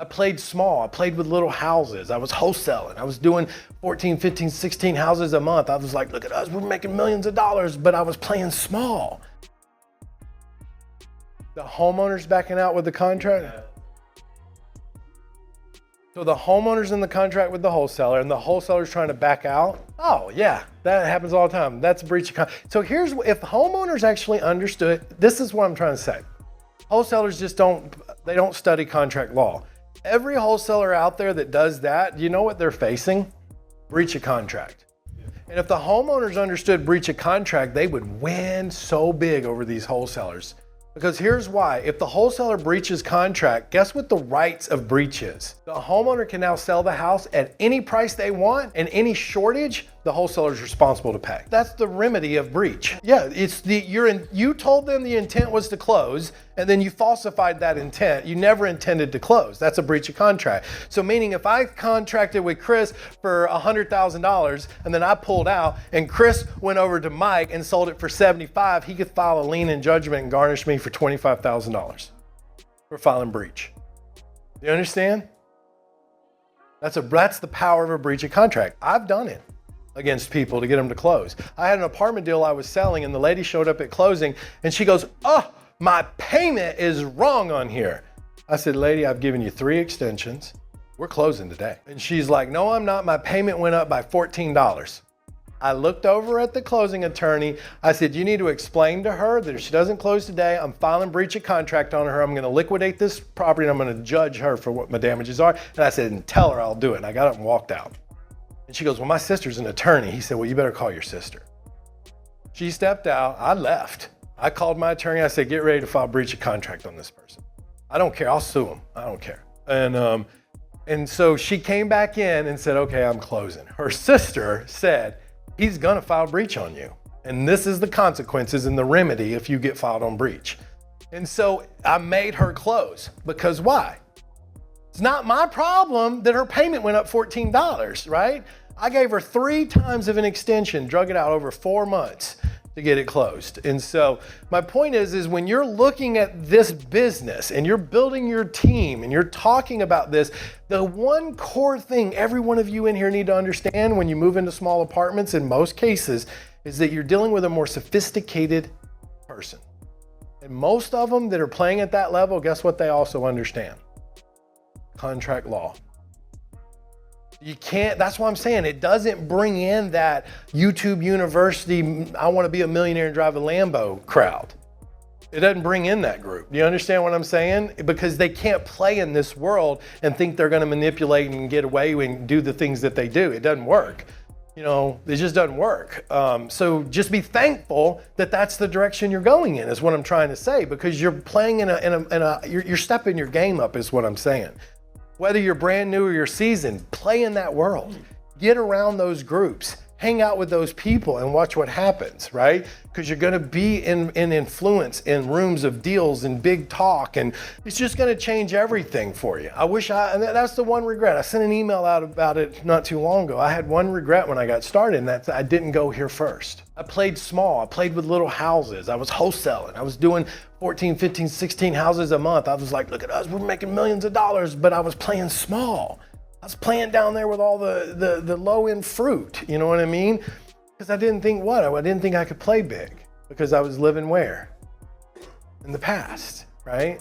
I played small. I played with little houses. I was wholesaling. I was doing 14, 15, 16 houses a month. I was like, look at us, we're making millions of dollars, but I was playing small. The homeowner's backing out with the contract. So the homeowner's in the contract with the wholesaler and the wholesaler's trying to back out. Oh yeah, that happens all the time. That's a breach of contract. So here's, if homeowners actually understood, this is what I'm trying to say. Wholesalers just don't study contract law. Every wholesaler out there that does that, you know what they're facing? Breach of contract. And if the homeowners understood breach of contract, they would win so big over these wholesalers. Because here's why. If the wholesaler breaches contract, guess what the rights of breach is? The homeowner can now sell the house at any price they want, and any shortage, the wholesaler is responsible to pay. That's the remedy of breach. Yeah, it's you told them the intent was to close, and then you falsified that intent. You never intended to close. That's a breach of contract. So meaning if I contracted with Chris for $100,000 and then I pulled out and Chris went over to Mike and sold it for $75,000, he could file a lien in judgment and garnish me for $25,000 for filing breach. You understand? That's the power of a breach of contract. I've done it against people to get them to close. I had an apartment deal I was selling and the lady showed up at closing and she goes, oh, my payment is wrong on here. I said, lady, I've given you 3 extensions. We're closing today. And she's like, no, I'm not. My payment went up by $14. I looked over at the closing attorney. I said, you need to explain to her that if she doesn't close today, I'm filing breach of contract on her. I'm going to liquidate this property and I'm going to judge her for what my damages are. And I said, and tell her I'll do it. And I got up and walked out. And she goes, well, my sister's an attorney. He said, well, you better call your sister. She stepped out. I left. I called my attorney. I said, get ready to file breach of contract on this person. I don't care. I'll sue him. I don't care. And so she came back in and said, okay, I'm closing. Her sister said, he's going to file breach on you. And this is the consequences and the remedy if you get filed on breach. And so I made her close because why? It's not my problem that her payment went up $14, right? I gave her 3 times of an extension, drug it out over 4 months to get it closed. And so my point is when you're looking at this business and you're building your team and you're talking about this, the one core thing every one of you in here need to understand when you move into small apartments in most cases is that you're dealing with a more sophisticated person. And most of them that are playing at that level, guess what they also understand? Contract law. You can't, that's what I'm saying. It doesn't bring in that YouTube University, I want to be a millionaire and drive a Lambo crowd. It doesn't bring in that group. Do you understand what I'm saying? Because they can't play in this world and think they're going to manipulate and get away and do the things that they do. It doesn't work. You know, it just doesn't work. So just be thankful that that's the direction you're going in is what I'm trying to say, because you're playing you're stepping your game up is what I'm saying. Whether you're brand new or you're seasoned, play in that world. Get around those groups, hang out with those people and watch what happens, right? Because you're gonna be in influence in rooms of deals and big talk, and it's just gonna change everything for you. And that's the one regret. I sent an email out about it not too long ago. I had one regret when I got started, and that's I didn't go here first. I played small. I played with little houses. I was wholesaling. I was doing 14, 15, 16 houses a month. I was like, look at us, we're making millions of dollars, but I was playing small. I was playing down there with all the low-end fruit, you know what I mean? Because I didn't think I didn't think I could play big because I was living where? In the past, right?